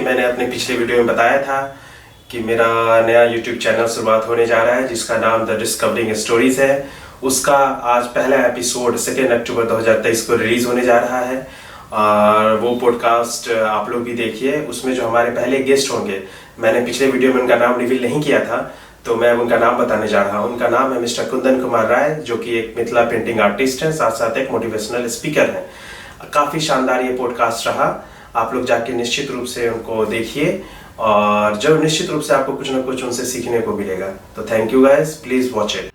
मैंने अपने पिछले वीडियो में बताया था कि मेरा नया YouTube चैनल शुरुआत होने जा रहा है जिसका नाम द डिस्कवरिंग स्टोरीज है। उसका आज पहला एपिसोड 2 अक्टूबर 2023 को रिलीज होने जा रहा है और वो पॉडकास्ट आप लोग भी देखिए। उसमें जो हमारे पहले गेस्ट होंगे, मैंने पिछले वीडियो में उनका नाम रिवील नहीं किया था तो मैं उनका नाम बताने जा रहा हूँ। उनका नाम है मिस्टर कुंदन कुमार राय, जो कि एक मिथिला पेंटिंग आर्टिस्ट हैं, साथ साथ एक मोटिवेशनल स्पीकर हैं। काफ़ी शानदार ये पॉडकास्ट रहा, आप लोग जाके निश्चित रूप से उनको देखिए और जो निश्चित रूप से आपको कुछ ना कुछ उनसे सीखने को मिलेगा। तो thank you guys, please watch it.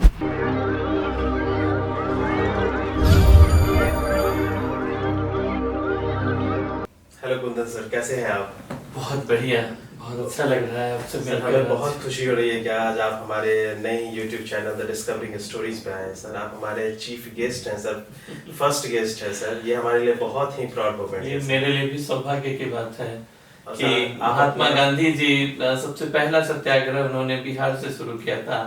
Hello Kundan sir, कैसे हैं आप? बहुत बढ़िया, बहुत अच्छा लग रहा है आपसे मिलकर। हमें बहुत खुशी हो रही है कि आज आप हमारे नए YouTube channel the discovering stories पे आए सर। आप हमारे चीफ गेस्ट हैं सर, फर्स्ट गेस्ट है सर। ये हमारे लिए बहुत ही प्राउड मोमेंट है। ये मेरे लिए भी सौभाग्य की बात है कि महात्मा गांधी जी सबसे पहला सत्याग्रह उन्होंने बिहार से शुरू किया था।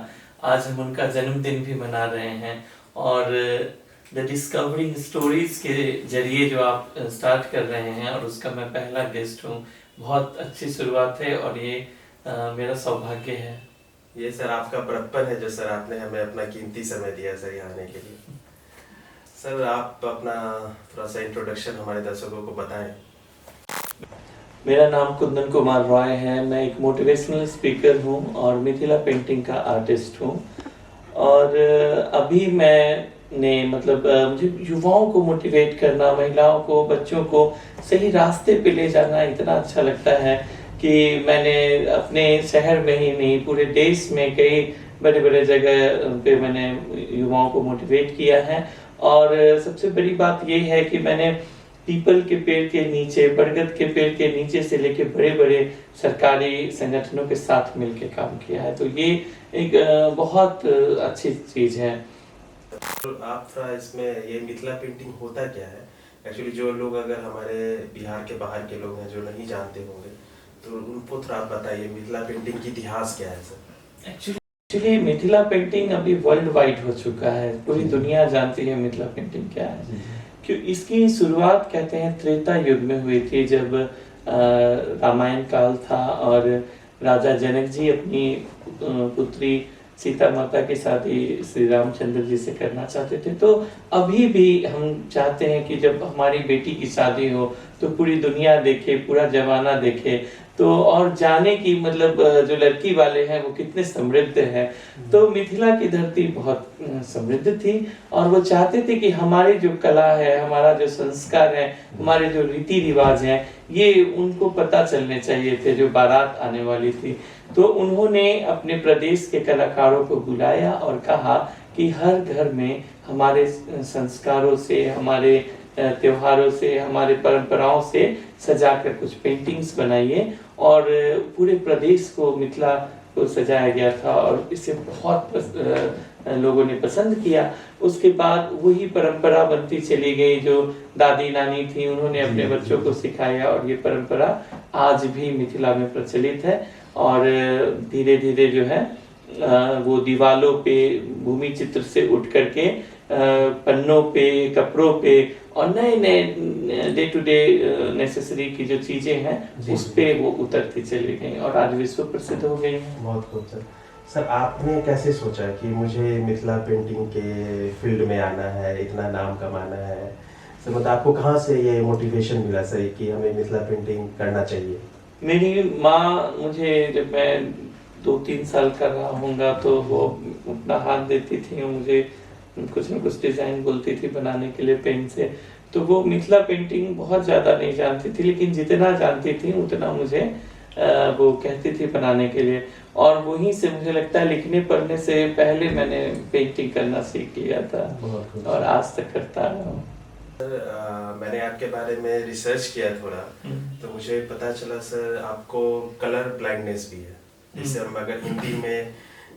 आज हम उनका जन्मदिन भी मना रहे हैं और द डिस्कवरिंग स्टोरीज के जरिए जो आप स्टार्ट कर रहे हैं और उसका मैं पहला गेस्ट हूँ। बहुत अच्छी शुरुआत है और ये मेरा सौभाग्य है। ये सर आपका बड़प्पन है जो सर आपने हमें अपना कीमती समय दिया सर यहाँ आने के लिए। सर आप अपना थोड़ा सा इंट्रोडक्शन हमारे दर्शकों को बताएं। मेरा नाम कुंदन कुमार रॉय है। मैं एक मोटिवेशनल स्पीकर हूँ और मिथिला पेंटिंग का आर्टिस्ट हूँ। और अभी मैंने मुझे युवाओं को मोटिवेट करना, महिलाओं को, बच्चों को सही रास्ते पे ले जाना इतना अच्छा लगता है कि मैंने अपने शहर में ही नहीं पूरे देश में कई बड़े बड़े जगह पे मैंने युवाओं को मोटिवेट किया है। और सबसे बड़ी बात ये है कि मैंने पीपल के पेड़ के नीचे, बरगद के पेड़ के नीचे से लेके बड़े बड़े सरकारी संगठनों के साथ मिलकर काम किया है। तो ये एक बहुत अच्छी चीज है। तो आप थोड़ा इसमें ये मिथिला पेंटिंग होता क्या है? एक्चुअली जो लोग अगर हमारे बिहार के बाहर के लोग हैं जो नहीं जानते होंगे तो उनको थोड़ा आप बताइए मिथिला पेंटिंग की इतिहास क्या है सर? एक्चुअली मिथिला पेंटिंग अभी वर्ल्ड वाइड हो चुका है, पूरी दुनिया जानती है मिथिला पेंटिंग क्या है। क्यों इसकी शुरुआत कहते हैं त्रेता युग में हुई थी, जब रामायण काल था और राजा जनक जी अपनी पुत्री सीता माता की शादी श्री रामचंद्र जी से करना चाहते थे। तो अभी भी हम चाहते हैं कि जब हमारी बेटी की शादी हो तो पूरी दुनिया देखे, पूरा जमाना देखे, तो और जाने की जो लड़की वाले हैं वो कितने समृद्ध हैं। तो मिथिला की धरती बहुत समृद्ध थी और वो चाहते थे कि हमारी जो कला है, हमारा जो संस्कार है, हमारे जो रीति रिवाज हैं, ये उनको पता चलने चाहिए थे जो बारात आने वाली थी। तो उन्होंने अपने प्रदेश के कलाकारों को बुलाया और कहा कि हर घर में हमारे संस्कारों से, हमारे त्योहारों से, हमारे परंपराओं से सजाकर कुछ पेंटिंग्स बनाइए। और पूरे प्रदेश को, मिथिला को सजाया गया था और इसे बहुत लोगों ने पसंद किया। उसके बाद वही परंपरा बनती चली गई, जो दादी नानी थी उन्होंने अपने बच्चों को सिखाया और ये परंपरा आज भी मिथिला में प्रचलित है। और धीरे धीरे जो है वो दीवालों पे भूमि चित्र से उठ करके पन्नों पे, कपड़ों पे और नए नए डे टू डे नेसेसरी की जो चीजें हैं उस पे वो उतरती चली गई और आज विश्व प्रसिद्ध हो गई है। बहुत खूब सर। सर आपने कैसे सोचा कि मुझे मिथिला पेंटिंग के फील्ड में आना है, इतना नाम कमाना है? सर मतलब आपको कहाँ से ये मोटिवेशन मिला सर कि हमें मिथिला पेंटिंग करना चाहिए? मेरी माँ मुझे, जब मैं 2-3 साल का रहा होऊंगा तो वो अपना हाथ देती थी, मुझे कुछ न कुछ डिजाइन बोलती थी बनाने के लिए पेन से। तो वो मिथिला पेंटिंग बहुत ज्यादा नहीं जानती थी, लेकिन जितना जानती थी उतना मुझे वो कहती थी बनाने के लिए। और वहीं से मुझे लगता है लिखने पढ़ने से पहले मैंने पेंटिंग करना सीख लिया था और आज तक करता रहा हूँ। मैंने आपके बारे में रिसर्च किया थोड़ा, तो मुझे पता चला सर आपको कलर ब्लाइंडनेस भी है, जिसे हम अगर हिंदी में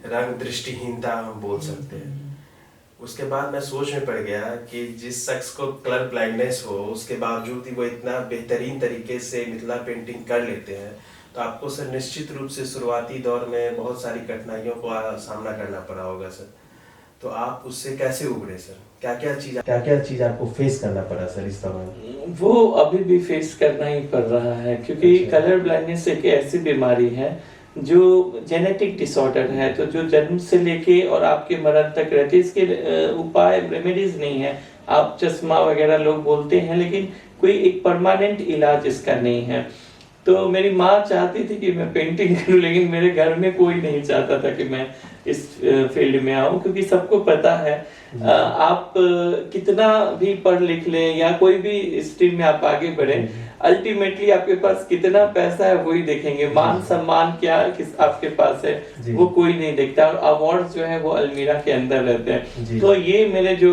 रंग दृष्टिहीनता हम बोल सकते हैं। उसके बाद मैं सोच में पड़ गया कि जिस शख्स को कलर ब्लाइंडनेस हो उसके बावजूद ही वो इतना बेहतरीन तरीके से मिथिला पेंटिंग कर लेते हैं, तो आपको सर निश्चित रूप से शुरुआती दौर में बहुत सारी कठिनाइयों का सामना करना पड़ा होगा सर। तो आप उससे कैसे उभरे सर? क्या क्या चीज आपको फेस करना पड़ा सर इस दौरान? वो अभी भी फेस करना ही पड़ रहा है, क्योंकि अच्छा। कलर ब्लाइंडनेस एक ऐसी बीमारी है जो जेनेटिक डिसऑर्डर है, तो जो जन्म से लेके और आपके मरण तक रहती है। इसके उपाय रेमेडीज नहीं है। आप चश्मा वगैरह लोग बोलते हैं, लेकिन कोई एक परमानेंट इलाज इसका नहीं है। तो मेरी माँ चाहती थी कि मैं पेंटिंग करूं, लेकिन मेरे घर में कोई नहीं चाहता था कि मैं इस फील्ड में आऊं, क्योंकि सबको पता है आप कितना भी पढ़ लिख लें या कोई भी स्ट्रीम में आप आगे बढ़े, अल्टीमेटली आपके पास कितना पैसा है वही देखेंगे। मान सम्मान क्या किस आपके पास है वो कोई नहीं देखता, और अवार्ड जो है वो अलमीरा के अंदर रहते हैं। तो ये मेरे जो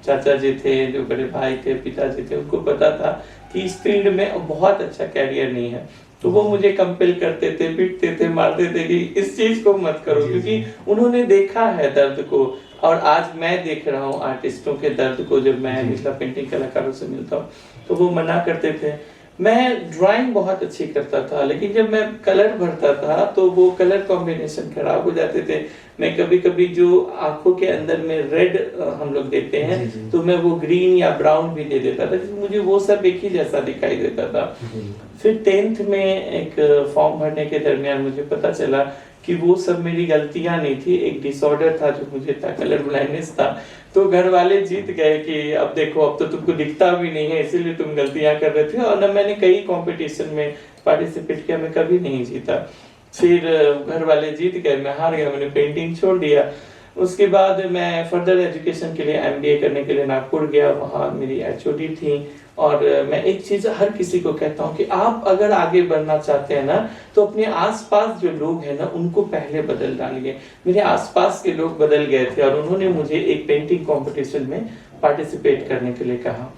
चाचा जी थे, जो बड़े भाई थे, पिताजी थे, उनको पता था कि इस फील्ड में बहुत अच्छा कैरियर नहीं है। तो वो मुझे कंपेल करते थे, पीटते थे, मारते थे कि इस चीज को मत करो, क्योंकि उन्होंने देखा है दर्द को। और आज मैं देख रहा हूँ आर्टिस्टों के दर्द को, जब मैं मिथिला पेंटिंग कलाकारों से मिलता हूँ तो वो मना करते थे। मैं ड्राइंग बहुत अच्छी करता था, लेकिन जब मैं कलर भरता था तो वो कलर कॉम्बिनेशन खराब हो जाते थे। मैं कभी कभी जो आंखों के अंदर में रेड हम लोग देते हैं, तो मैं वो ग्रीन या ब्राउन भी दे देता था, क्योंकि मुझे वो सब एक ही जैसा दिखाई देता था। फिर 10th में एक फॉर्म भरने के दरमियान मुझे पता चला कि वो सब मेरी गलतियां नहीं थी, एक डिसऑर्डर था जो मुझे था, कलर ब्लाइंडनेस था। तो घर वाले जीत गए कि अब देखो, अब तो तुमको दिखता भी नहीं है, इसीलिए तुम गलतियां कर रहे थे। और न मैंने कई कंपटीशन में पार्टिसिपेट किया, मैं कभी नहीं जीता। फिर घर वाले जीत गए, मैं हार गया, मैंने पेंटिंग छोड़ दिया। उसके बाद मैं फर्दर एजुकेशन के लिए MBA करने के लिए नागपुर गया। वहाँ मेरी HOD थी। और मैं एक चीज हर किसी को कहता हूँ कि आप अगर आगे बढ़ना चाहते हैं ना, तो अपने आसपास जो लोग हैं ना, उनको पहले बदल डालिए। मेरे आसपास के लोग बदल गए थे और उन्होंने मुझे एक पेंटिंग कंपटीशन में पार्टिसिपेट करने के लिए कहा।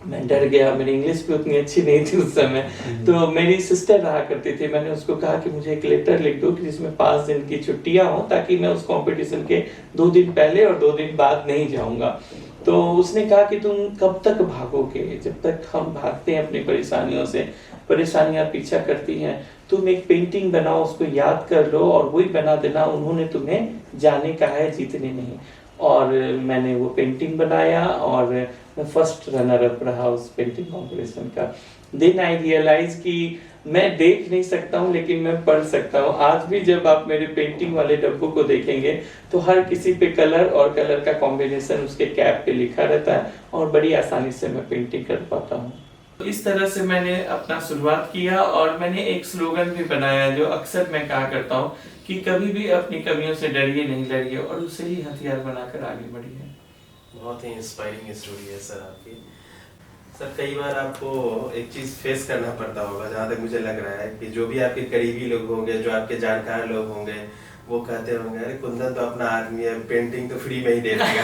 मैं डर गया, मेरी इंग्लिश भी उतनी अच्छी नहीं थी उस समय। तो मेरी सिस्टर रहा करती थी, मैंने उसको कहा कि मुझे एक लेटर लिख दो कि जिसमें 5 दिन की छुट्टियां हो, ताकि मैं उस कंपटीशन के 2 दिन पहले और 2 दिन बाद नहीं जाऊंगा। तो उसने कहा कि तुम कब तक भागोगे, जब तक हम भागते हैं अपनी परेशानियों से, परेशानियां पीछा करती हैं। तुम एक पेंटिंग बनाओ, उसको याद कर लो और वही बना देना। उन्होंने तुम्हें जाने का है, जीतने नहीं। और मैंने वो पेंटिंग बनाया और मैं फर्स्ट रनर अप रहा उस पेंटिंग कॉम्पिटिशन का। देन आई रियलाइज कि मैं देख नहीं सकता हूँ, लेकिन मैं पढ़ सकता हूँ। आज भी जब आप मेरे पेंटिंग वाले डब्बों को देखेंगे तो हर किसी पे कलर और कलर का कॉम्बिनेशन उसके कैप पे लिखा रहता है, और बड़ी आसानी से मैं पेंटिंग कर पाता हूँ। तो इस तरह से मैंने अपना शुरुआत किया। और मैंने एक स्लोगन भी बनाया जो अक्सर मैं कहा करता हूँ कि कभी भी अपनी कमियों से डरिए नहीं, लड़िए और उसे ही हथियार बनाकर आगे बढ़िए। बहुत ही इंस्पायरिंग स्टोरी है सर आपकी। सर कई बार आपको एक चीज फेस करना पड़ता होगा, जहाँ तक मुझे लग रहा है कि जो भी आपके करीबी लोग होंगे, जो आपके जानकार लोग होंगे, वो कहते होंगे अरे कुंदन तो अपना आदमी है, पेंटिंग तो फ्री में ही दे देगा।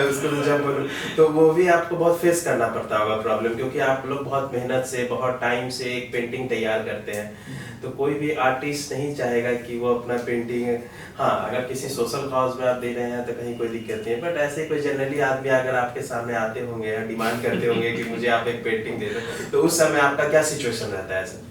उसको तो जब बोलो तो वो भी आपको बहुत फेस करना पड़ता होगा प्रॉब्लम, क्योंकि आप लोग बहुत मेहनत से, बहुत टाइम से एक पेंटिंग तैयार करते हैं। तो कोई भी आर्टिस्ट नहीं चाहेगा कि वो अपना पेंटिंग, हाँ अगर किसी सोशल कॉज में आप दे रहे हैं तो कहीं कोई दिक्कत नहीं है, बट ऐसे कोई जनरली आदमी अगर आपके सामने आते होंगे या डिमांड करते होंगे कि मुझे आप एक पेंटिंग दे दो, तो उस समय आपका क्या सिचुएशन रहता है सर?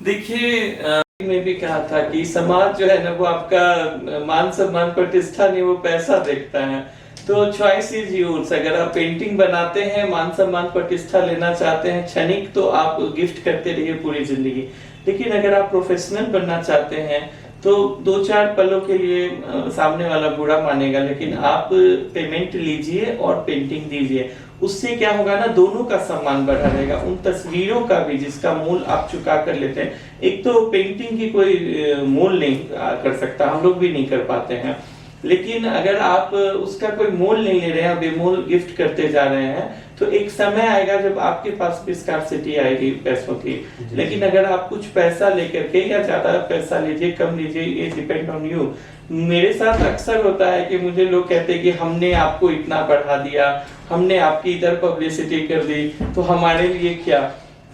देखिए, मैं भी कहा था कि समाज जो है ना, वो आपका मान सम्मान प्रतिष्ठा नहीं, वो पैसा देखता है। तो चॉइस इज योर्स। अगर आप पेंटिंग बनाते हैं, मान सम्मान प्रतिष्ठा लेना चाहते हैं क्षणिक, तो आप गिफ्ट करते रहिए पूरी जिंदगी। लेकिन अगर आप प्रोफेशनल बनना चाहते हैं तो 2-4 पलों के लिए सामने वाला बुरा मानेगा, लेकिन आप पेमेंट लीजिए और पेंटिंग दीजिए। उससे क्या होगा ना, दोनों का सम्मान बढ़ा रहेगा, उन तस्वीरों का भी जिसका मूल आप चुका कर लेते हैं। एक तो पेंटिंग की कोई मूल नहीं कर सकता, हम लोग भी नहीं कर पाते हैं, लेकिन अगर आप उसका कोई मोल नहीं ले रहे हैं, बेमोल गिफ्ट करते जा रहे हैं, तो एक समय आएगा जब आपके पास भी स्कार्सिटी आएगी पैसों की। लेकिन अगर आप कुछ पैसा लेकर के, या ज्यादा पैसा लीजिए कम लीजिए, ये डिपेंड ऑन यू। मेरे साथ अक्सर होता है कि मुझे लोग कहते हैं कि हमने आपको इतना बढ़ा दिया, हमने आपकी इधर पब्लिसिटी कर दी, तो हमारे लिए क्या।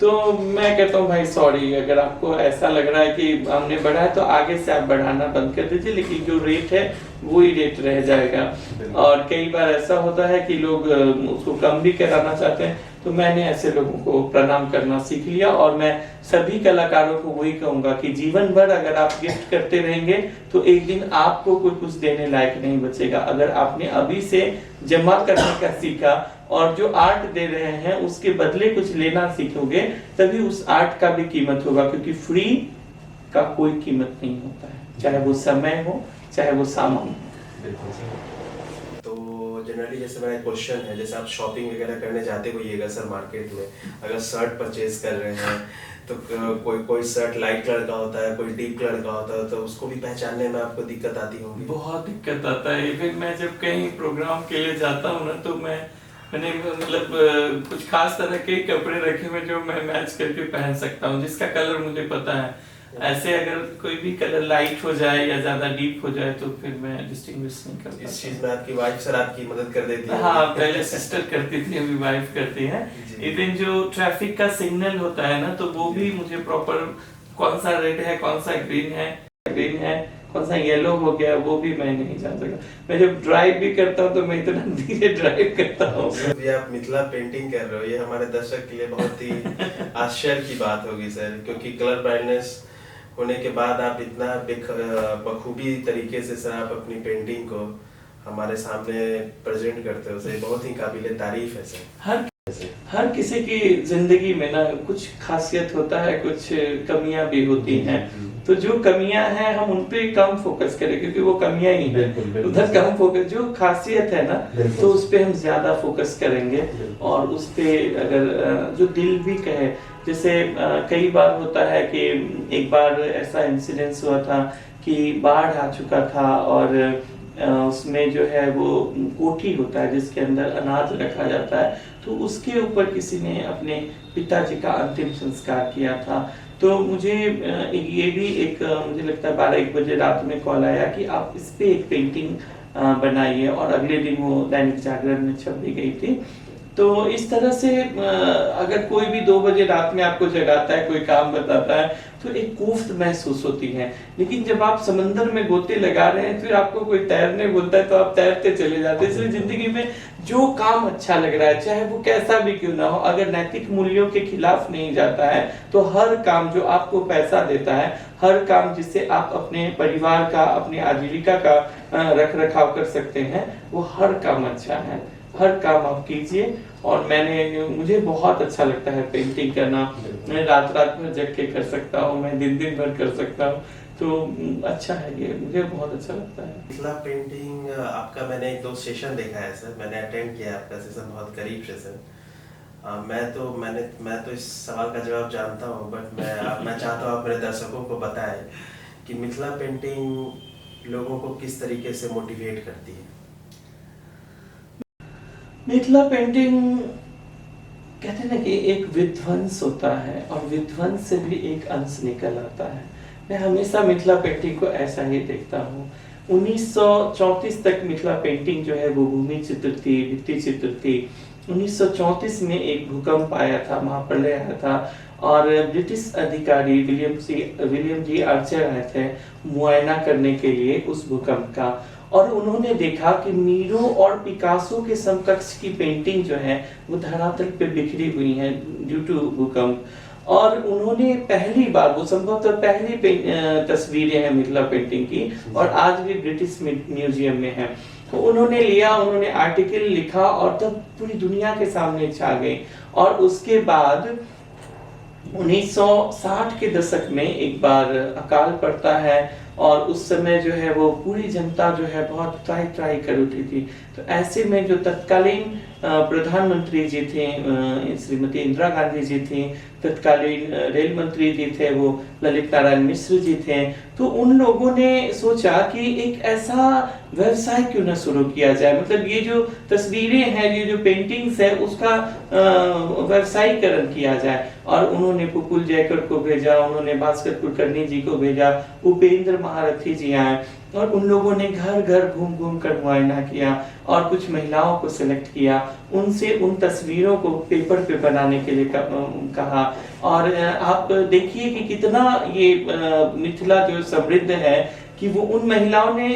तो मैं कहता हूँ भाई सॉरी, अगर आपको ऐसा लग रहा है कि हमने बढ़ाया तो आगे से आप बढ़ाना बंद कर दीजिए, लेकिन जो रेट है वही रेट रह जाएगा। और कई बार ऐसा होता है कि लोग उसको कम भी कराना चाहते हैं, तो मैंने ऐसे लोगों को प्रणाम करना सीख लिया। और मैं सभी कलाकारों को वही कहूंगा कि जीवन भर अगर आप गिफ्ट करते रहेंगे तो एक दिन आपको कोई कुछ देने लायक नहीं बचेगा। अगर आपने अभी से जमा करने का सीखा और जो आर्ट दे रहे हैं उसके बदले कुछ लेना सीखोगे, तभी उस आर्ट का भी कीमत होगा, क्योंकि फ्री का कोई कीमत नहीं होता है, चाहे वो समय हो चाहे वो सामान हो। तो जनरली जैसे मेरा क्वेश्चन है, जैसे आप शॉपिंग वगैरह करने जाते होइएगा सर मार्केट में, अगर शर्ट परचेज कर रहे हैं तो कोई शर्ट लाइट कलर का होता है, कोई डीप कलर का होता है, तो उसको भी पहचानने में आपको दिक्कत आती होगी? बहुत दिक्कत आता है। इवन मैं जब कहीं प्रोग्राम के लिए जाता हूँ ना, तो मैंने मतलब कुछ खास तरह के कपड़े रखे हुए जो मैं मैच करके पहन सकता हूँ, जिसका कलर मुझे पता है। ऐसे अगर कोई भी कलर लाइट हो जाए या ज्यादा डीप हो जाए तो फिर मैं डिस्टिंग्विश नहीं करता। इस चीज में आपकी वाइफ सर आपकी मदद कर देती है? हाँ, पहले सिस्टर करती थी, अभी वाइफ करती है। इवन जो ट्रैफिक का सिग्नल होता है ना, तो वो भी मुझे प्रॉपर कौन सा रेड है, कौन सा ग्रीन है, कौन सा येलो हो गया, वो भी मैं नहीं जान सका। मैं जब ड्राइव भी करता हूँ तो मैं इतना धीरे ड्राइव करता हूँ। ये आप मिथिला पेंटिंग कर रहे हो, ये हमारे दर्शक के लिए बहुत ही आश्चर्य की बात होगी सर, क्योंकि कलर ब्लाइंडनेस होने के बाद आप इतना बखूबी तरीके से सर आप अपनी पेंटिंग को हमारे सामने प्रेजेंट करते हो, सर बहुत ही काबिले तारीफ है सर। हर किसी की जिंदगी में ना कुछ खासियत होता है, कुछ कमियां भी होती हैं। तो जो कमियां हैं हम उन पे कम फोकस करें, क्योंकि वो कमियां ही हैं, उधर कम फोकस। जो खासियत है ना तो उस पे हम ज्यादा फोकस करेंगे, और उस पे अगर जो दिल भी कहे, जैसे कई बार होता है कि एक बार ऐसा इंसिडेंस हुआ था कि बाढ़ आ चुका था, और उसमें जो है वो कोठी होता है जिसके अंदर अनाज रखा जाता है, तो उसके ऊपर किसी ने अपने पिताजी का अंतिम संस्कार किया था। तो मुझे ये भी एक मुझे लगता है 12-1 बजे रात में कॉल आया कि आप इस पे एक पेंटिंग बनाइए, और अगले दिन वो दैनिक जागरण में छप भी गई थी। तो इस तरह से अगर कोई भी 2 बजे रात में आपको जगाता है, कोई काम बताता है, तो एक कोफ्त महसूस होती है। लेकिन जब आप समंदर में गोते लगा रहे हैं, फिर आपको कोई तैरने बोलता है तो आप तैरते चले जाते हैं। इसलिए जिंदगी में जो काम अच्छा लग रहा है, चाहे वो कैसा भी क्यों ना हो, अगर नैतिक मूल्यों के खिलाफ नहीं जाता है, तो हर काम जो आपको पैसा देता है, हर काम जिससे आप अपने परिवार का, अपनी आजीविका का रख रखाव कर सकते हैं, वो हर काम अच्छा है। हर काम आप कीजिए। और मुझे बहुत अच्छा लगता है पेंटिंग करना। मैं रात भर जग के कर सकता हूँ, मैं दिन भर कर सकता हूँ, तो अच्छा है ये, मुझे बहुत अच्छा लगता है। मिथिला पेंटिंग आपका मैंने 1-2 सेशन देखा है सर, मैंने अटेंड किया आपका सेशन, बहुत करीब से सर। मैं तो इस सवाल का जवाब जानता हूँ, बट मैं चाहता हूँ अपने दर्शकों को बताएं कि मिथिला पेंटिंग लोगों को किस तरीके से मोटिवेट करती है। मिथिला पेंटिंग कहते हैं ना कि एक विध्वंस होता है, और विध्वंस से भी एक अंश निकल आता है। मैं हमेशा मिथिला पेंटिंग को ऐसा ही देखता हूँ। 1934 तक मिथिला पेंटिंग जो है वो भूमि चित्र थी, भित्ति चित्र थी। 1934 में एक भूकंप आया था, महाप्रलय आया था, और ब्रिटिश अधिकारी विलियम जी आर्चर आए थे मुआयना करने के लिए उस भूकंप का। और उन्होंने देखा कि मीरो और पिकासो के समकक्ष की पेंटिंग जो है वो धरातल पे बिखरी हुई है ड्यू टू भूकंप। और उन्होंने पहली बार, वो संभवतः पहली तस्वीरें हैं मिथिला पेंटिंग की, और आज भी ब्रिटिश म्यूजियम में है। तो उन्होंने लिया, उन्होंने आर्टिकल लिखा, और तब पूरी दुनिया के सामने छा गई। और उसके बाद 1960 के दशक में एक बार अकाल पड़ता है, और उस समय जो है वो पूरी जनता जो है बहुत त्राही कर उठी थी। तो ऐसे में जो तत्कालीन प्रधानमंत्री जी थे, श्रीमती इंदिरा गांधी जी थी, तत्कालीन रेल मंत्री जी थे वो ललित नारायण मिश्र जी थे। तो उन लोगों ने सोचा कि एक ऐसा व्यवसाय क्यों ना शुरू किया जाए, मतलब ये जो तस्वीरें हैं, ये जो पेंटिंग्स है, उसका व्यवसायीकरण किया जाए। और उन्होंने पुपुल जयकर को भेजा, उन्होंने भास्कर कुलकर्णी जी को भेजा, उपेंद्र महारथी जी आए, और उन लोगों ने घर घर घूम कर मुआयना किया, और कुछ महिलाओं को सिलेक्ट किया, उनसे उन तस्वीरों को पेपर पे बनाने के लिए कहा। और आप देखिए कि कितना ये मिथिला जो समृद्ध है, कि वो उन महिलाओं ने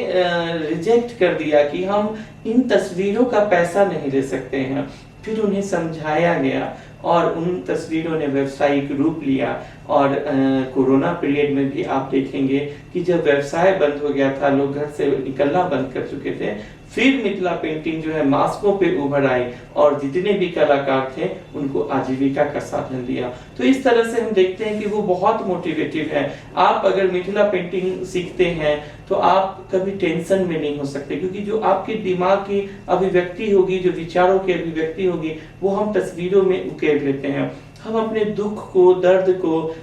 रिजेक्ट कर दिया कि हम इन तस्वीरों का पैसा नहीं ले सकते हैं, फिर उन्हें समझाया गया और उन तस्वीरों ने व्यावसायिक रूप लिया। और कोरोना पीरियड में भी आप देखेंगे कि जब व्यवसाय बंद हो गया था, लोग घर से निकलना बंद कर चुके थे, फिर मिथिला पेंटिंग जो है मास्कों पे उभर आई और जितने भी कलाकार थे उनको आजीविका का साधन दिया। तो इस तरह से हम देखते हैं कि वो बहुत मोटिवेटिव है। आप अगर मिथिला पेंटिंग सीखते हैं तो आप कभी टेंशन में नहीं हो सकते, क्योंकि जो आपके दिमाग की अभिव्यक्ति होगी, जो विचारों की अभिव्यक्ति होगी, वो हम तस्वीरों में उकेर लेते हैं। हम अपने दुख को, दर्द को,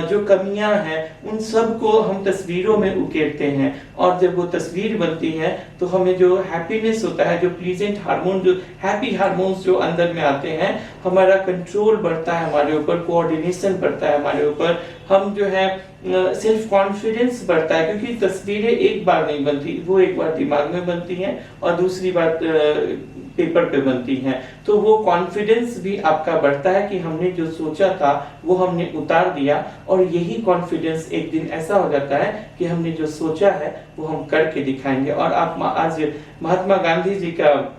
जो कमियां हैं, उन सब को हम तस्वीरों में उकेरते हैं। और जब वो तस्वीर बनती है तो हमें जो हैप्पीनेस होता है, जो प्लीजेंट हार्मोन, जो हैप्पी हार्मोन्स जो अंदर में आते हैं, हमारा कंट्रोल बढ़ता है हमारे ऊपर, कोऑर्डिनेशन बढ़ता है हमारे ऊपर, हम जो है सेल्फ कॉन्फिडेंस बढ़ता है। क्योंकि तस्वीरें एक बार नहीं बनती, वो एक बार दिमाग में बनती हैं और दूसरी बार पेपर पे बनती हैं। तो वो कॉन्फिडेंस भी आपका बढ़ता है कि हमने जो सोचा था वो हमने उतार दिया, और यही कॉन्फिडेंस एक दिन ऐसा हो जाता है कि हमने जो सोचा है वो हम करके दिखाएंगे। और आप आज महात्मा गांधी जी का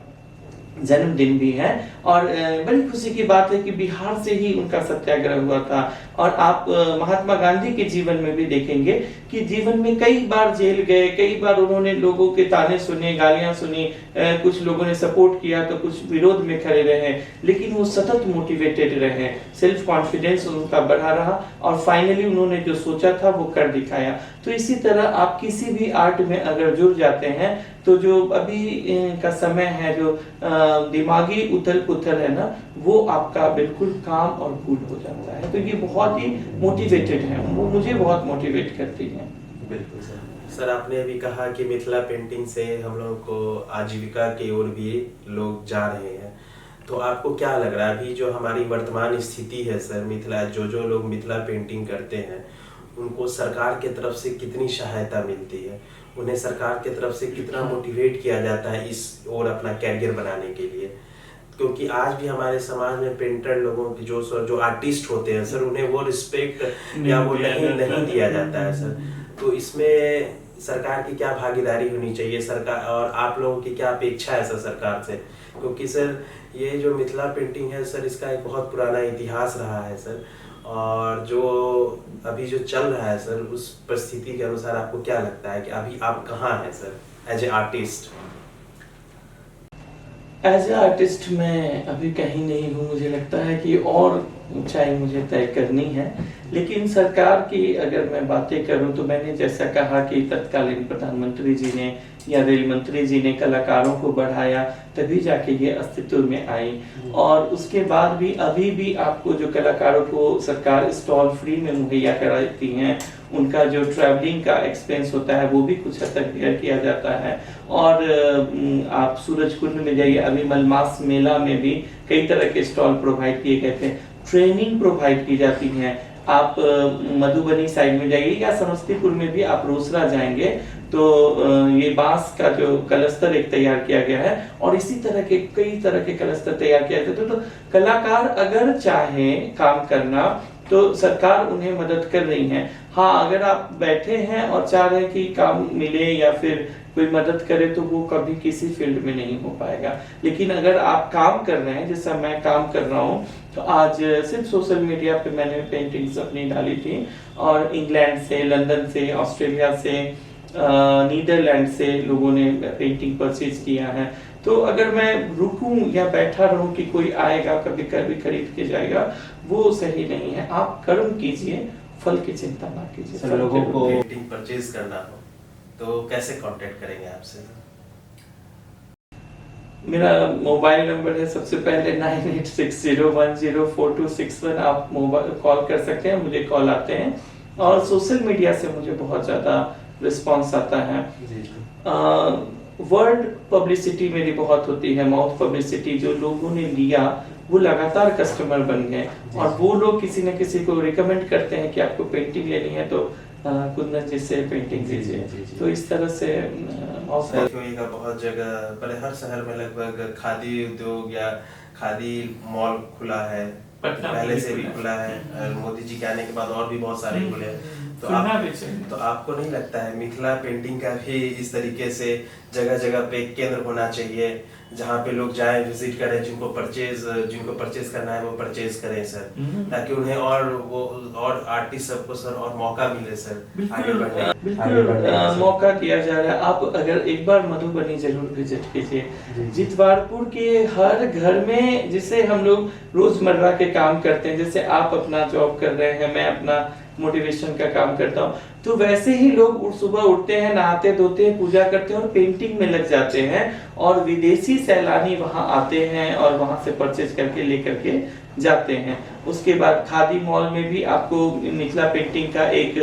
जन्मदिन भी है, और बड़ी खुशी की बात है कि बिहार से ही उनका सत्याग्रह हुआ था। और आप महात्मा गांधी के जीवन में भी देखेंगे कि जीवन में कई बार जेल गए, कई बार उन्होंने लोगों के ताने सुने, गालियां सुनी, कुछ लोगों ने सपोर्ट किया तो कुछ विरोध में खड़े रहे, लेकिन वो सतत मोटिवेटेड रहे, सेल्फ कॉन्फिडेंस उनका बढ़ा रहा और फाइनली उन्होंने जो सोचा था वो कर दिखाया। तो इसी तरह आप किसी भी आर्ट में अगर जुड़ जाते हैं तो जो अभी का समय है, जो दिमागी उथल पुथल है ना, वो आपका बिल्कुल काम और कूल हो जाता है। तो ये बहुत ही मोटिवेटेड है, वो मुझे बहुत मोटिवेट करती है। बिल्कुल सर, आपने अभी कहा कि मिथिला पेंटिंग से हम लोग को आजीविका की ओर भी लोग जा रहे हैं, तो आपको क्या लग रहा है अभी जो हमारी वर्तमान स्थिति है सर, मिथिला जो लोग मिथिला पेंटिंग करते हैं उनको सरकार की तरफ से कितनी सहायता मिलती है, उन्हें सरकार की तरफ से कितना मोटिवेट किया जाता है इस और अपना कैरियर बनाने के लिए? क्योंकि आज भी हमारे समाज में पेंटर लोगों की जो आर्टिस्ट होते हैं सर, उन्हें वो रिस्पेक्ट या वो नहीं दिया जाता है सर। तो इसमें सरकार की क्या भागीदारी होनी चाहिए सरकार, और आप लोगों की क्या अपेक्षा है सर सरकार से? क्योंकि सर ये जो मिथिला पेंटिंग है सर, इसका एक बहुत पुराना इतिहास रहा है सर, और जो अभी जो चल रहा है सर उस परिस्थिति के अनुसार आपको क्या लगता है कि अभी आप कहाँ हैं sir as a artist? As a artist मैं अभी कहीं नहीं हूँ, मुझे लगता है कि और ऊंचाई मुझे तय करनी है। लेकिन सरकार की अगर मैं बातें करूं तो मैंने जैसा कहा कि तत्कालीन प्रधानमंत्री जी ने या रेल मंत्री जी ने कलाकारों को बढ़ाया, तभी जाके ये अस्तित्व में आई। और उसके बाद भी अभी भी आपको जो कलाकारों को सरकार स्टॉल फ्री में मुहैया कराती हैं, उनका जो ट्रैवलिंग का एक्सपेंस होता है वो भी कुछ हद तक बेयर किया जाता है। और आप सूरज कुंड में जाइए, अभी मलमास मेला में भी कई तरह के स्टॉल प्रोवाइड किए गए थे, ट्रेनिंग प्रोवाइड की जाती है। आप मधुबनी साइड में जाइए या समस्तीपुर में भी आप रोसड़ा जाएंगे तो ये बांस का जो कलस्तर एक तैयार किया गया है, और इसी तरह के कई तरह के कलस्तर तैयार किया जाता है। तो कलाकार अगर चाहे काम करना तो सरकार उन्हें मदद कर रही है। हाँ, अगर आप बैठे हैं और चाह रहे हैं कि काम मिले या फिर कोई मदद करे तो वो कभी किसी फील्ड में नहीं हो पाएगा। लेकिन अगर आप काम कर रहे हैं, जैसा मैं काम कर रहा हूँ, तो आज सिर्फ सोशल मीडिया पे मैंने पेंटिंग्स अपनी डाली थी, और इंग्लैंड से, लंदन से, ऑस्ट्रेलिया से, नीदरलैंड से लोगों ने पेंटिंग परचेज किया है। तो अगर मैं रुकूं या बैठा रहूं कि कोई आएगा कभी खरीद के जाएगा, वो सही नहीं है। आप कर्म कीजिए, फल की चिंता ना कीजिए। सर, लोगों को पेंटिंग परचेज करना हो तो कैसे कांटेक्ट करेंगे आपसे? मेरा मोबाइल नंबर है सबसे पहले 9860104261। आप मोबाइल कॉल कर सकते हैं, मुझे कॉल आते हैं, और सोशल मीडिया से मुझे बहुत ज्यादा रिस्पांस आता है। वर्ड पब्लिसिटी मेरी बहुत होती है, माउथ पब्लिसिटी। जो लोगों ने लिया वो लगातार कस्टमर बन गए, और वो लोग किसी न किसी को रिकमेंड करते हैं कि आपको पेंटिंग लेनी है तो कुंदन जी से पेंटिंग लीजिए। तो इस तरह से का बहुत जगह पर, हर शहर में लगभग खादी उद्योग या खादी मॉल खुला है, पहले से भी खुला है, मोदी जी के आने के बाद और भी बहुत सारे खुले हैं। तो आपको नहीं लगता है मिथिला पेंटिंग का भी इस तरीके से जगह जगह पे केंद्र होना चाहिए, जहाँ पे लोग जाएं, विजिट करें, जिनको परचेज करना है वो परचेज करें सर, ताकि उन्हें और आर्टिस्ट सबको सर और मौका मिले सर आगे बढ़ने का। बिल्कुल मौका दिया जा रहा है। आप अगर एक बार मधुबनी जरूर विजिट कीजिए। जितवारपुर के हर घर में, जिसे हम लोग रोजमर्रा के काम करते हैं, जैसे आप अपना जॉब कर रहे हैं, मैं अपना मोटिवेशन का काम करता हूँ, तो वैसे ही लोग सुबह उठते हैं, नहाते धोते हैं, पूजा करते हैं और पेंटिंग में लग जाते हैं। और विदेशी सैलानी वहां आते हैं और वहां से परचेज करके लेकर के जाते हैं। उसके बाद खादी मॉल में भी आपको मिथिला पेंटिंग का एक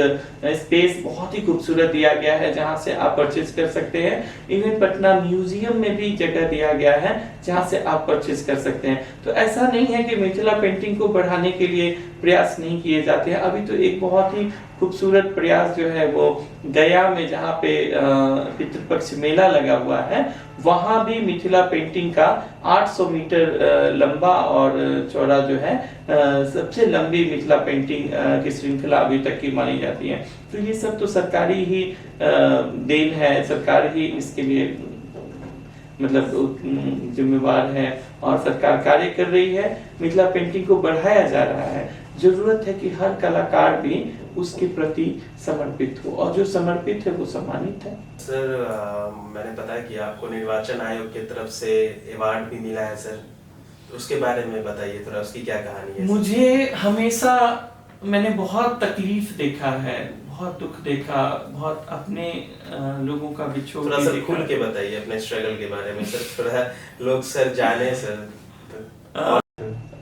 स्पेस बहुत ही खूबसूरत दिया गया है, जहां से आप परचेज कर सकते हैं। इवन पटना म्यूजियम में भी जगह दिया गया है जहां से आप परचेज कर सकते हैं। तो ऐसा नहीं है कि मिथिला पेंटिंग को बढ़ाने के लिए प्रयास नहीं किए जाते हैं। अभी तो एक बहुत ही खूबसूरत प्रयास जो है वो गया में, जहाँ पे पितृपक्ष मेला लगा हुआ है, वहां भी मिथिला पेंटिंग का 800 मीटर लंबा और चौड़ा जो है सबसे लंबी मिथिला पेंटिंग की श्रृंखला अभी तक की मानी जाती है। तो ये सब तो सरकारी ही देन है, सरकार ही इसके लिए मतलब जिम्मेवार है और सरकार कार्य कर रही है। मिथिला पेंटिंग को बढ़ाया जा रहा है। जरूरत है कि हर कलाकार भी उसके प्रति समर्पित हो, और जो समर्पित है वो सम्मानित है। सर मैंने बताया कि आपको निर्वाचन आयोग की तरफ से अवार्ड भी मिला है सर, उसके बारे में बताइए थोड़ा, उसकी क्या कहानी है? मुझे हमेशा, मैंने बहुत तकलीफ देखा है, बहुत दुख देखा, बहुत अपने लोगों का बिछोड़। थोड़ा सर खुल के बताइए अपने स्ट्रगल के बारे में सर, थोड़ा लोग सर जाने सर।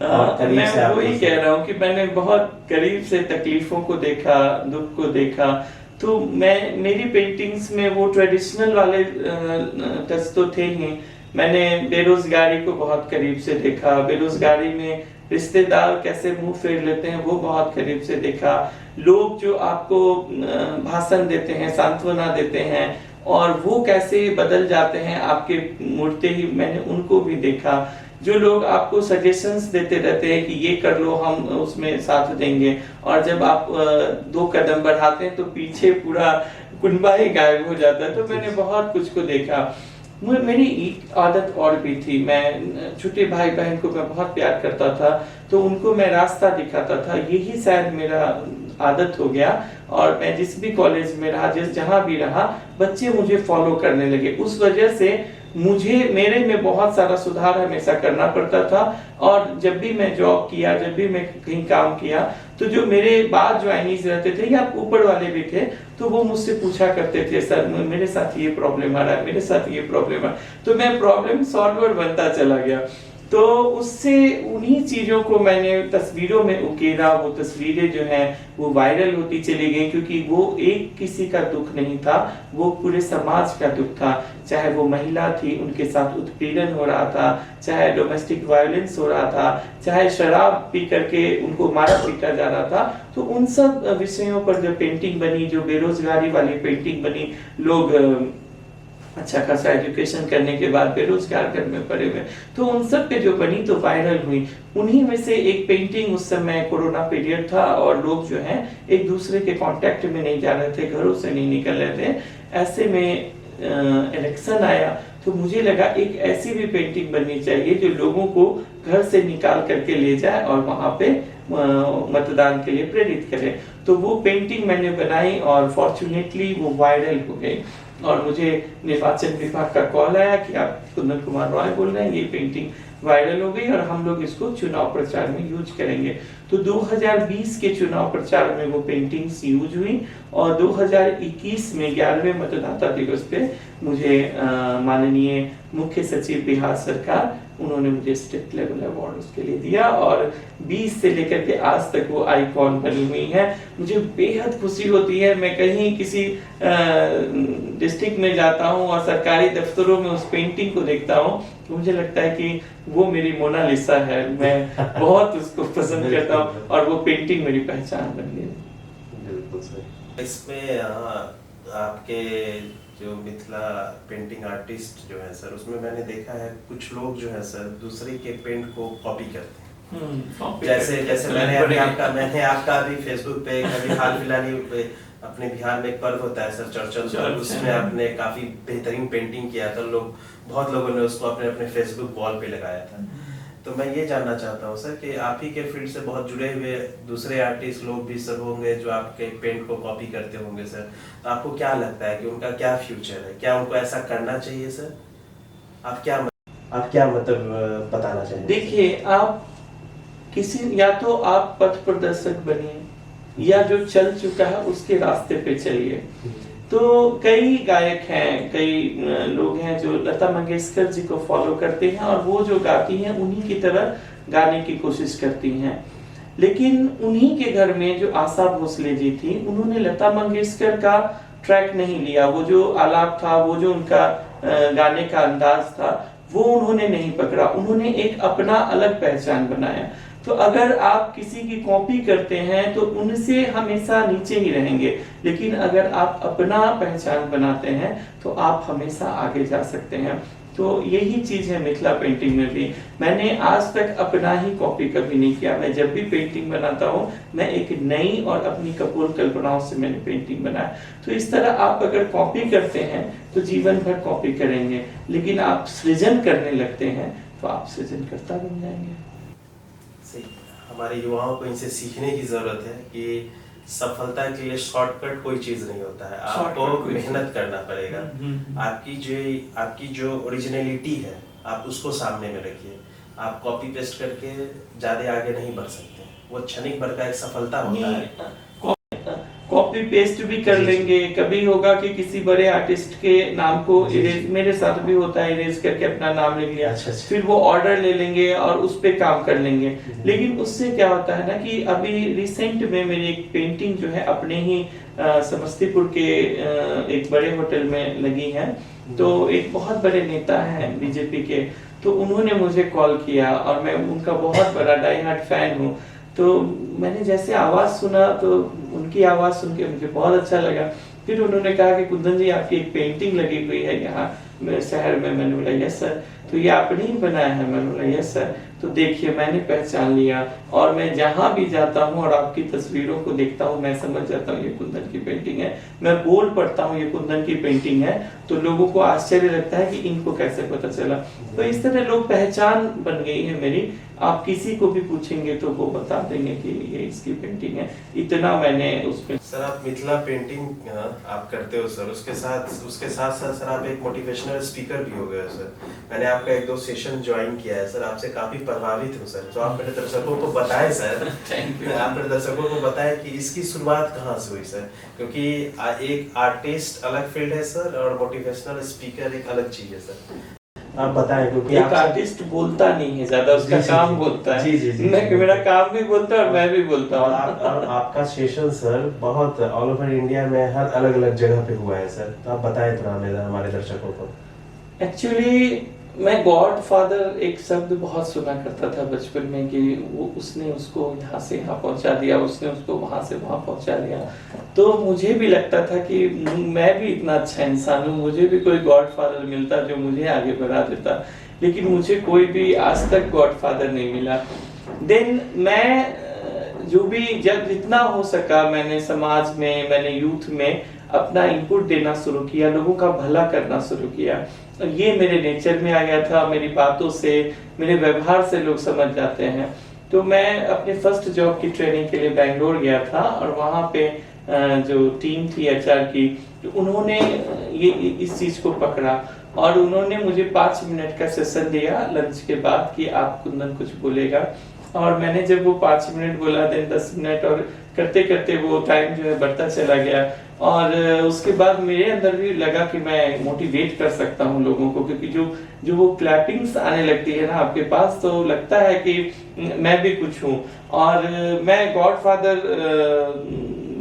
मैं वही कह रहा हूँ कि मैंने बहुत करीब से तकलीफों को देखा, दुख को देखा। तो मेरी पेंटिंग्स में वो ट्रेडिशनल वाले टच तो थे ही। मैंने बेरोजगारी को बहुत करीब से देखा, बेरोजगारी में रिश्तेदार कैसे मुंह फेर लेते हैं वो बहुत करीब से देखा। लोग जो आपको भाषण देते हैं, सांत्वना देते हैं, और वो कैसे बदल जाते हैं आपके मुड़ते ही, मैंने उनको भी देखा। जो लोग आपको सजेशंस देते रहते हैं कि ये कर लो, हम उसमें साथ देंगे, और जब आप 2 कदम बढ़ाते हैं तो पीछे पूरा कुनबा ही गायब हो जाता है। तो मैंने बहुत कुछ को देखा। मेरी एक आदत और भी थी, मैं छोटे भाई बहन को मैं बहुत प्यार करता था, तो उनको मैं रास्ता दिखाता था। यही शायद मेरा आदत हो गया, और मैं जिस भी कॉलेज में रहा, जहाँ भी रहा, बच्चे मुझे फॉलो करने लगे। उस वजह से मुझे मेरे में बहुत सारा सुधार हमेशा करना पड़ता था। और जब भी मैं जॉब किया, जब भी मैं कहीं काम किया, तो जो मेरे बाद ज्वाइनीज रहते थे या ऊपर वाले भी थे, तो वो मुझसे पूछा करते थे, सर मेरे साथ ये प्रॉब्लम आ रहा है, मेरे साथ ये प्रॉब्लम है। तो मैं प्रॉब्लम सॉल्वर बनता चला गया। तो उससे उन्हीं चीजों को मैंने तस्वीरों में उकेरा। वो तस्वीरें जो हैं वो वायरल होती चली गई, क्योंकि वो एक किसी का दुख नहीं था, वो पूरे समाज का दुख था। चाहे वो महिला थी, उनके साथ उत्पीड़न हो रहा था, चाहे डोमेस्टिक वायलेंस हो रहा था, चाहे शराब पी करके उनको मारा पीटा जा रहा था। तो उन सब विषयों पर जो पेंटिंग बनी, जो बेरोजगारी वाली पेंटिंग बनी, लोग अच्छा खासा एजुकेशन करने के बाद बेरोजगार घर में पड़े हुए, तो उन सब पे जो बनी तो वायरल हुई। उन्हीं में से एक पेंटिंग, उस समय कोरोना पीरियड था और लोग जो हैं एक दूसरे के कांटेक्ट में नहीं जा रहे थे, घरों से नहीं निकल रहे थे। ऐसे में इलेक्शन आया, तो मुझे लगा एक ऐसी भी पेंटिंग बननी चाहिए जो लोगों को घर से निकाल करके ले जाए और वहां पे मतदान के लिए प्रेरित करे। तो वो पेंटिंग मैंने बनाई और फॉर्चुनेटली वो वायरल हो गई, और मुझे निर्वाचन विभाग का कॉल आया कि आप कुंदन कुमार रॉय बोल रहे हैं, ये पेंटिंग वायरल हो गई और हम लोग इसको चुनाव प्रचार में यूज करेंगे। तो 2020 के चुनाव प्रचार में वो पेंटिंग्स यूज हुई, और 2021 में 11वें मतदाता दिवस पे मुझे माननीय मुख्य सचिव बिहार सरकार, उन्होंने मुझे स्टेट लेवल अवार्ड उसके लिए दिया, और 20 से लेकर के आज तक वो आइकॉन बनी हुई है। मुझे बेहद खुशी होती है। मैं कहीं किसी डिस्ट्रिक्ट में जाता हूँ और सरकारी दफ्तरों में उस पेंटिंग को देखता हूँ, तो मुझे लगता है कि वो मेरी मोनालिसा है। मैं बहुत उसको पसंद करता हूँ, और वो पेंटिंग मेरी पहचान बन गई। बिल्कुल सर। इसमें आपके जो मिथिला पेंटिंग आर्टिस्ट जो है सर, उसमें मैंने देखा है कुछ लोग जो है सर दूसरे के पेंट को कॉपी करते हैं। जैसे मैंने आपका भी फेसबुक पे कभी हाल फिलहाल अपने बिहार में एक पर्व होता है सर चौरचन, तो उसमें आपने काफी बेहतरीन पेंटिंग किया था, बहुत लोगों ने उसको अपने अपने फेसबुक वॉल पे लगाया था। तो मैं ये जानना चाहता हूँ सर कि आप ही के फील्ड से बहुत जुड़े हुए दूसरे आर्टिस्ट लोग भी सब होंगे जो आपके पेंट को कॉपी करते होंगे सर, तो आपको क्या लगता है कि उनका क्या फ्यूचर है, क्या उनको ऐसा करना चाहिए सर? आप क्या मतलब बताना चाहिए? देखिए, आप या तो आप पथ प्रदर्शक बनिए, या जो चल चुका है उसके रास्ते पे चलिए। तो कई गायक हैं, कई लोग हैं जो लता मंगेशकर जी को फॉलो करते हैं और वो जो गाती हैं उन्हीं की तरह गाने की कोशिश करती हैं। लेकिन उन्हीं के घर में जो आशा भोसले जी थी, उन्होंने लता मंगेशकर का ट्रैक नहीं लिया, वो जो आलाप था, वो जो उनका गाने का अंदाज था, वो उन्होंने नहीं पकड़ा, उन्होंने एक अपना अलग पहचान बनाया। तो अगर आप किसी की कॉपी करते हैं तो उनसे हमेशा नीचे ही रहेंगे, लेकिन अगर आप अपना पहचान बनाते हैं तो आप हमेशा आगे जा सकते हैं। तो यही चीज है मिथिला पेंटिंग में भी। मैंने आज तक अपना ही कॉपी कभी नहीं किया। मैं जब भी पेंटिंग बनाता हूँ, मैं एक नई और अपनी कपूर कल्पनाओं से मैंने पेंटिंग बनाया। तो इस तरह आप अगर कॉपी करते हैं तो जीवन भर कॉपी करेंगे, लेकिन आप सृजन करने लगते हैं तो आप सृजनकर्ता बन जाएंगे। हमारे युवाओं को इनसे सीखने की जरूरत है कि सफलता के लिए शॉर्टकट कोई चीज नहीं होता है, आपको मेहनत करना पड़ेगा। आपकी जो ओरिजिनलिटी है आप उसको सामने में रखिए। आप कॉपी पेस्ट करके ज्यादा आगे नहीं बढ़ सकते, वो क्षणिक भर का एक सफलता होता है। कॉपी पेस्ट भी कर लेंगे, कभी होगा कि किसी बड़े आर्टिस्ट के नाम को इरेज, मेरे साथ भी होता है, इरेज करके अपना नाम लिख लिया। अच्छा। फिर वो ऑर्डर ले लेंगे और उस पे काम कर लेंगे। लेकिन उससे क्या होता है ना कि अभी रिसेंट में मेरी एक पेंटिंग जो है अपने ही समस्तीपुर के एक बड़े होटल में लगी है। तो एक बहुत बड़े नेता है बीजेपी के, तो उन्होंने मुझे कॉल किया और मैं उनका बहुत बड़ा डाई हार्ट फैन हूँ। तो मैंने जैसे आवाज सुना तो उनकी आवाज सुन के मुझे बहुत अच्छा लगा। फिर उन्होंने कहा कि कुंदन जी आपकी एक पेंटिंग लगी हुई है यहाँ मेरे शहर में। मैंने बोला यस सर। तो ये आपने ही बनाया है? मैंने बोला यस सर। तो देखिए मैंने पहचान लिया, और मैं जहाँ भी जाता हूँ और आपकी तस्वीरों को देखता हूँ मैं समझ जाता हूँ ये कुंदन की पेंटिंग है। मैं बोल पढ़ता हूँ ये कुंदन की पेंटिंग है, तो लोगों को आश्चर्य लगता है कि इनको कैसे पता चला। तो इस तरह लोग पहचान बन गई है मेरी। आप किसी को भी पूछेंगे तो वो बता देंगे कि ये इसकी पेंटिंग है। इतना मैंने उसमें। सर आप मिथिला पेंटिंग आप करते हो सर, उसके साथ साथ सर आप एक मोटिवेशनल स्पीकर भी हो गए सर। मैंने आपका 1-2 सेशन ज्वाइन किया है सर, आपसे काफी प्रभावित हूँ सर। तो आप मेरे दर्शकों को बताएं सर आप मेरे दर्शकों को बताएं कि इसकी शुरुआत कहाँ से हुई सर, क्योंकि एक आर्टिस्ट अलग फील्ड है सर और मोटिवेशनल स्पीकर एक अलग चीज है सर। आप बताएं, क्योंकि एक आर्टिस्ट बोलता नहीं है ज्यादा, उसका काम बोलता है। मेरा काम भी बोलता है और मैं भी बोलता हूँ। आपका सेशन सर बहुत ऑल ओवर इंडिया में हर अलग अलग जगह पे हुआ है सर, तो आप बताएं थोड़ा हमारे दर्शकों को। एक्चुअली मैं गॉड फादर एक शब्द बहुत सुना करता था बचपन में कि वो उसने उसको यहाँ से यहाँ पहुँचा दिया, उसने उसको वहां से वहां पहुँचा दिया। तो मुझे भी लगता था कि मैं भी इतना अच्छा इंसान हूँ, मुझे भी कोई गॉड फादर मिलता जो मुझे आगे बढ़ा देता। लेकिन मुझे कोई भी आज तक गॉड फादर नहीं मिला। देन मैं जो भी जब जितना हो सका मैंने समाज में, मैंने यूथ में अपना इनपुट देना शुरू किया, लोगों का भला करना शुरू किया। ये मेरे नेचर में आ गया था, मेरी बातों से, मेरे व्यवहार से लोग समझ जाते हैं। तो मैं अपने फर्स्ट जॉब की ट्रेनिंग के लिए बैंगलोर गया था और वहाँ पे जो टीम थी एचआर की, उन्होंने ये इस चीज को पकड़ा और उन्होंने मुझे 5 मिनट का सेशन दिया लंच के बाद कि आप कुंदन कुछ बोलेगा। और मैंने जब वो 5 मिनट बोला, देन 10 मिनट, और करते करते वो टाइम जो है बढ़ता चला गया। और उसके बाद मेरे अंदर भी लगा कि मैं मोटिवेट कर सकता हूँ लोगों को, क्योंकि जो वो क्लैपिंग्स आने लगती है ना आपके पास, तो लगता है कि मैं भी कुछ हूँ। और मैं गॉड फादर,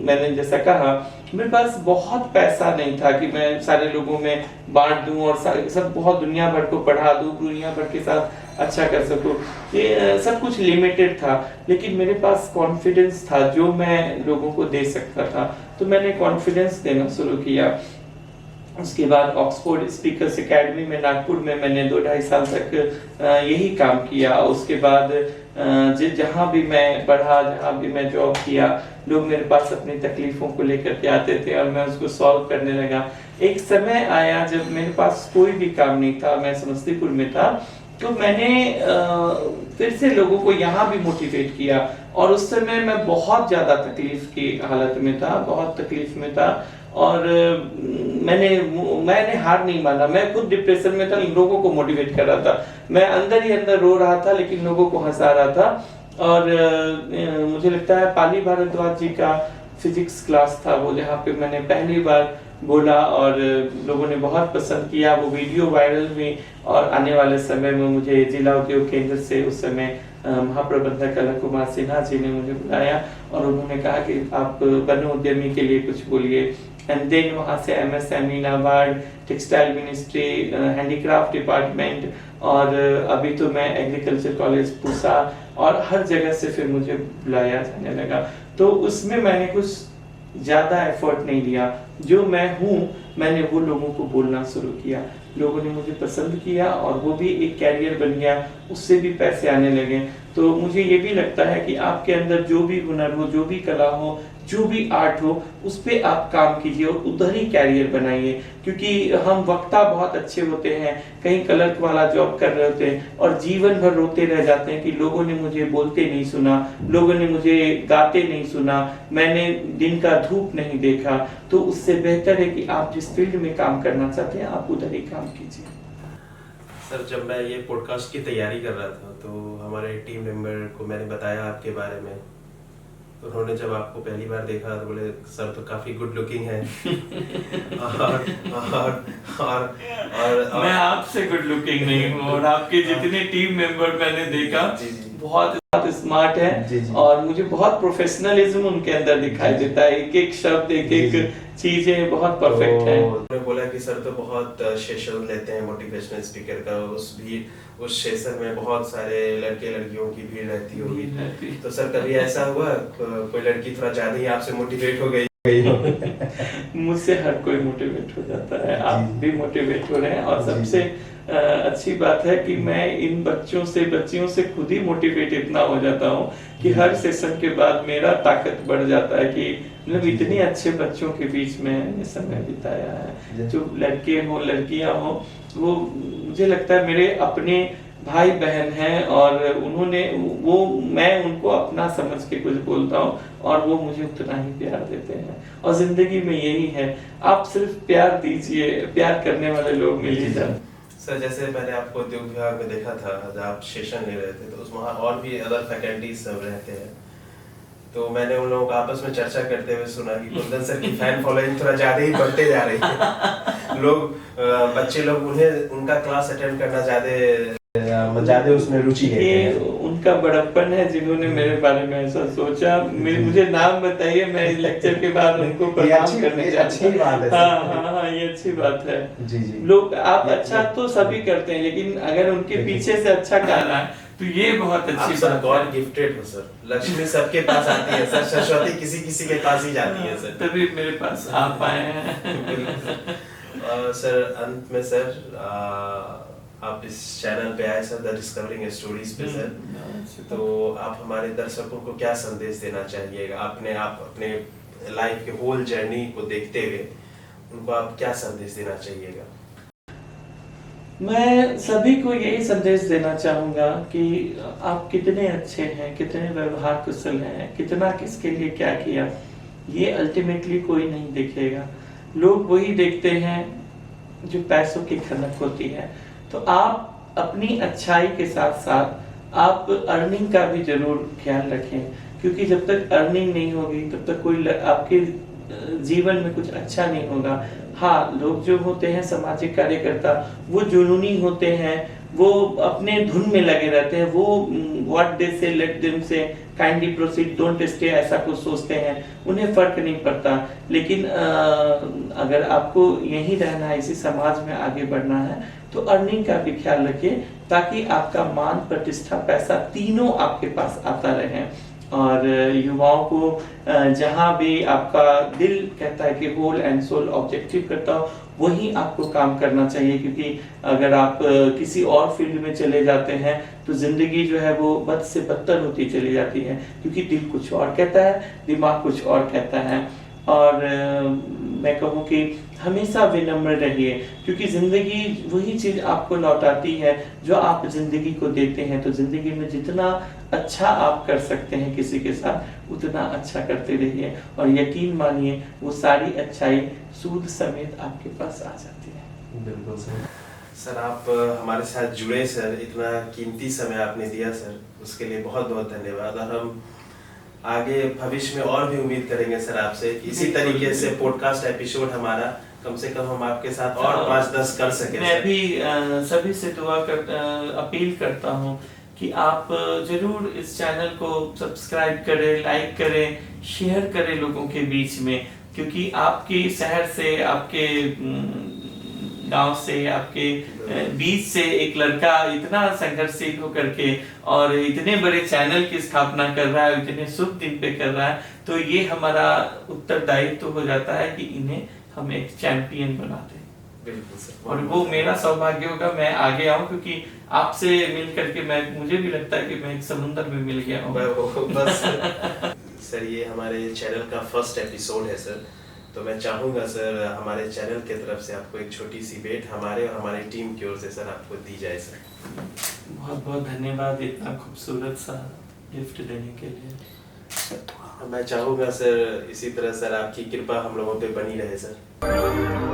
मैंने जैसा कहा, मेरे पास बहुत पैसा नहीं था कि मैं सारे लोगों में बांट दूं और सब बहुत दुनिया भर को पढ़ा दूं, दुनिया भर के साथ अच्छा कर सकूं। ये सब कुछ लिमिटेड था, लेकिन मेरे पास कॉन्फिडेंस था जो मैं लोगों को दे सकता था। तो मैंने कॉन्फिडेंस देना शुरू किया। उसके बाद ऑक्सफोर्ड स्पीकर्स एकेडमी में नागपुर में मैंने 2-2.5 साल तक यही काम किया। उसके बाद जहाँ भी मैं पढ़ा, जहाँ भी मैं जॉब किया, लोग मेरे पास अपनी तकलीफों को लेकर के आते थे और मैं उसको सॉल्व करने लगा। एक समय आया जब मेरे पास कोई भी काम नहीं था, मैं समस्तीपुर में था, तो मैंने फिर से लोगों को यहाँ भी मोटिवेट किया। और उस समय मैं बहुत ज़्यादा तकलीफ की हालत में था, बहुत तकलीफ में था, और मैंने हार नहीं माना। मैं खुद डिप्रेशन में था, लोगों को मोटिवेट कर रहा था। मैं अंदर ही अंदर रो रहा था, लेकिन लोगों को हंसा रहा था। और मुझे लगता है पाली भारद्वाज जी का फिजिक्स क्लास था वो, जहाँ पे मैंने पहली बार बोला और लोगों ने बहुत पसंद किया। वो वीडियो वायरल हुई और आने वाले समय में मुझे जिला उद्योग केंद्र से उस समय महाप्रबंधक अलग कुमार सिन्हा जी ने मुझे बुलाया और उन्होंने कहा कि आप वन उद्यमी के लिए कुछ बोलिए। एंड देन वहाँ से MSME, NABARD, textile ministry, handicraft department, और अभी तो मैं एग्रीकल्चर कॉलेज पूसा, और हर जगह से फिर मुझे बुलाया जाने लगा। तो उसमें मैंने कुछ ज़्यादा एफर्ट नहीं लिया, जो मैं हूँ मैंने वो लोगों को बोलना शुरू किया। लोगों ने मुझे पसंद किया और वो भी एक कैरियर बन गया, उससे भी पैसे आने लगे। तो मुझे ये भी लगता है कि आपके अंदर जो भी हुनर हो, जो भी कला हो, जो भी आर्ट हो, उस पे आप काम कीजिए और उधर ही कैरियर बनाइए। क्योंकि हम वक्ता बहुत अच्छे होते हैं, कहीं क्लर्क वाला जॉब कर रहे होते हैं और जीवन भर रोते रह जाते हैं कि लोगों ने मुझे बोलते नहीं सुना, लोगों ने मुझे गाते नहीं सुना, मैंने दिन का धूप नहीं देखा। तो उससे बेहतर है कि आप जिस फील्ड में काम करना चाहते हैं आप उधर ही काम कीजिए। सर, जब मैं ये पॉडकास्ट की तैयारी कर रहा था तो हमारे टीम मेंबर को मैंने बताया आपके बारे में। तो उन्होंने जब आपको पहली बार देखा तो बोले सर तो काफी गुड लुकिंग है। और मैं आपसे गुड लुकिंग नहीं हूँ, और आपके जितने टीम मेंबर मैंने देखा बहुत स्मार्ट है और मुझे बहुत प्रोफेशनलिज्म उनके अंदर दिखाई देता है। एक एक शब्द, एक एक चीजें बहुत परफेक्ट है। उन्होंने बोला कि सर तो बहुत सेशन लेते हैं मोटिवेशनल स्पीकर का, उस सेशन में बहुत सारे लड़के लड़कियों की भीड़ रहती होगी। तो सर कभी ऐसा हुआ कोई लड़की थोड़ा ज्यादा ही आपसे मोटिवेट हो गई? मुझसे हर कोई मोटिवेट हो जाता है, आप भी मोटिवेट हो रहे हैं। और सबसे अच्छी बात है कि मैं इन बच्चियों से खुद ही मोटिवेट इतना हो जाता हूँ कि हर सेशन के बाद मेरा ताकत बढ़ जाता है कि मतलब इतने अच्छे बच्चों के बीच में ये समय बिताया है। जो लड़के हो लड़कियां हो, वो मुझे लगता है मेरे अपने भाई बहन हैं और मैं उनको अपना समझ के कुछ बोलता हूँ और वो मुझे उतना ही प्यार देते हैं। और जिंदगी में यही है, आप सिर्फ प्यार दीजिए, प्यार करने वाले लोग मिल ही जाए। सर, जैसे मैंने आपको उद्योग विभाग में देखा था जब आप सेशन ले रहे थे, तो उसमें और भी अदर फैकल्टीज सब रहते हैं। तो मैंने उन लोगों को आपस में चर्चा करते हुए सुना कि कुंदन सर की फैन फॉलोइंग थोड़ा ज्यादा ही बढ़ते जा रही है। बच्चे लोग उनका क्लास अटेंड करना ज्यादा उसमें रुचि लेते हैं। उनका बड़प्पन है जिन्होंने मेरे बारे में ऐसा सोचा। मुझे नाम बताइए, मैं इस लेक्चर के बाद उनको प्रणाम करने जाऊंगा। हाँ, ये अच्छी बात है। जी। लोग आप अच्छा तो सभी करते हैं, लेकिन अगर उनके पीछे से अच्छा गाना है तो ये बहुत अच्छी बात है। गॉड गिफ्टेड हो सर, लक्ष्मी सबके पास आती है सर, सरस्वती किसी के पास ही जाती है सर, तभी मेरे पास आप आए हैं। सर अंत में सर आप इस चैनल पे आए सर, द डिस्कवरिंग स्टोरीज पे सर, तो आप हमारे दर्शकों को क्या संदेश देना चाहिएगा? आप अपने लाइफ के होल जर्नी को देखते हुए उनको आप क्या संदेश देना चाहिएगा? मैं सभी को यही संदेश देना चाहूंगा कि आप कितने अच्छे हैं, कितने व्यवहार कुशल हैं, कितना किसके लिए क्या किया, ये अल्टीमेटली कोई नहीं देखेगा। लोग वही देखते हैं जो पैसों की खनक होती है। तो आप अपनी अच्छाई के साथ साथ आप अर्निंग का भी जरूर ख्याल रखें, क्योंकि जब तक अर्निंग नहीं होगी तब तक कोई आपके जीवन में कुछ अच्छा नहीं होगा। हाँ, लोग जो होते हैं सामाजिक कार्यकर्ता, वो जुनूनी होते हैं, वो अपने धुन में लगे रहते हैं, वो व्हाट दे से लेट देम से, काइंडली प्रोसीड, डोंट स्टे, ऐसा कुछ सोचते हैं, उन्हें फर्क नहीं पड़ता। लेकिन अगर आपको यहीं रहना है, इसी समाज में आगे बढ़ना है, तो अर्निंग का भी ख्याल रखिए ताकि आपका मान, प्रतिष्ठा, पैसा तीनों आपके पास आता रहे। और युवाओं को जहाँ भी आपका दिल कहता है कि होल एंड सोल ऑब्जेक्टिव करता हो वही आपको काम करना चाहिए, क्योंकि अगर आप किसी और फील्ड में चले जाते हैं तो जिंदगी जो है वो बद से बदतर होती चली जाती है, क्योंकि दिल कुछ और कहता है, दिमाग कुछ और कहता है। और मैं कहूँ कि हमेशा विनम्र रहिए, क्योंकि जिंदगी वही चीज आपको लौटाती है जो आप जिंदगी को देते हैं। तो जिंदगी में जितना अच्छा आप कर सकते हैं किसी के साथ उतना अच्छा करते रहिए, और यकीन मानिए वो सारी अच्छाई सूद समेत आपके पास आ जाती है। बिल्कुल सर। सर आप हमारे साथ जुड़े सर, इतना कीमती समय आपने दिया सर, उसके लिए बहुत बहुत धन्यवाद। और हम आगे भविष्य में और भी उम्मीद करेंगे सर आपसे, इसी तरीके से पॉडकास्ट एपिसोड हमारा कम से कम हम आपके साथ और 5-10 कर सके। मैं भी सभी से अपील करता हूँ कि आप जरूर इस चैनल को सब्सक्राइब करें, लाइक करें, शेयर करें लोगों के बीच में, क्योंकि आपके शहर से, आपके गांव से, आपके बीच से एक लड़का इतना संघर्षशील होकर के और इतने बड़े चैनल की स्थापना कर रहा है, इतने शुभ दिन पे कर रहा है, तो ये हमारा उत्तरदायित्व हो जाता है कि इन्हें हम एक चैंपियन बना दें। बिल्कुल सर। और वो मेरा सौभाग्य होगा, मैं आगे आऊं, क्योंकि आपसे मिल करके मुझे भी लगता है कि मैं एक समुंदर में मिल गया हूँ। बस सर ये हमारे चैनल का फर्स्ट एपिसोड है सर, तो मैं चाहूँगा सर हमारे चैनल की तरफ से आपको एक छोटी सी भेंट हमारे और हमारी टीम की ओर से सर आपको दी जाए सर। बहुत बहुत धन्यवाद इतना खूबसूरत सा गिफ्ट देने के लिए। मैं चाहूँगा सर इसी तरह सर आपकी कृपा हम लोगों पे बनी रहे सर।